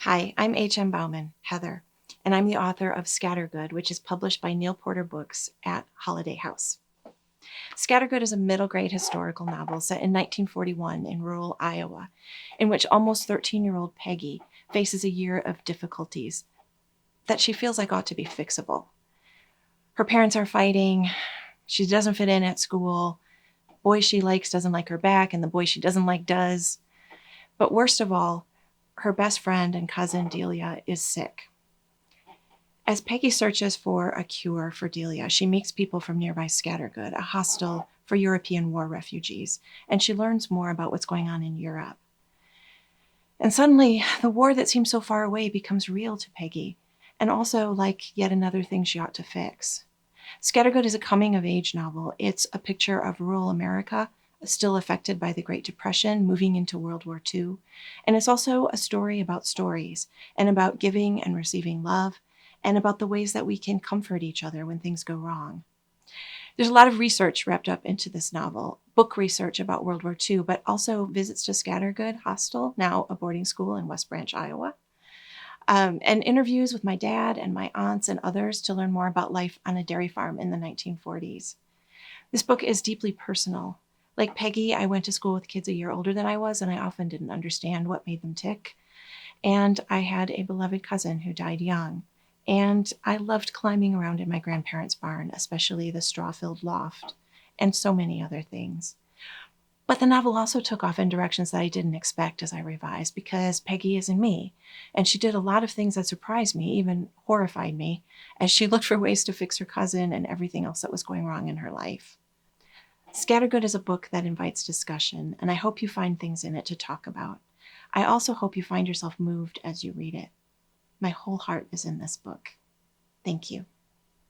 Hi, I'm H.M. Bouwman, Heather, and I'm the author of Scattergood, which is published by Neal Porter Books at Holiday House. Scattergood is a middle grade historical novel set in 1941 in rural Iowa, in which almost 13-year-old Peggy faces a year of difficulties that she feels like ought to be fixable. Her parents are fighting, she doesn't fit in at school, boy she likes doesn't like her back, and the boy she doesn't like does. But worst of all, her best friend and cousin Delia is sick. As Peggy searches for a cure for Delia, she meets people from nearby Scattergood, a hostel for European war refugees, and she learns more about what's going on in Europe. And suddenly, the war that seems so far away becomes real to Peggy, and also like yet another thing she ought to fix. Scattergood is a coming-of-age novel. It's a picture of rural America, still affected by the Great Depression, moving into World War II. And it's also a story about stories, and about giving and receiving love, and about the ways that we can comfort each other when things go wrong. There's a lot of research wrapped up into this novel, book research about World War II, but also visits to Scattergood Hostel, now a boarding school in West Branch, Iowa, and interviews with my dad and my aunts and others to learn more about life on a dairy farm in the 1940s. This book is deeply personal. Like Peggy, I went to school with kids a year older than I was, and I often didn't understand what made them tick. And I had a beloved cousin who died young. And I loved climbing around in my grandparents' barn, especially the straw-filled loft, and so many other things. But the novel also took off in directions that I didn't expect as I revised, because Peggy isn't me, and she did a lot of things that surprised me, even horrified me, as she looked for ways to fix her cousin and everything else that was going wrong in her life. Scattergood is a book that invites discussion, and I hope you find things in it to talk about. I also hope you find yourself moved as you read it. My whole heart is in this book. Thank you.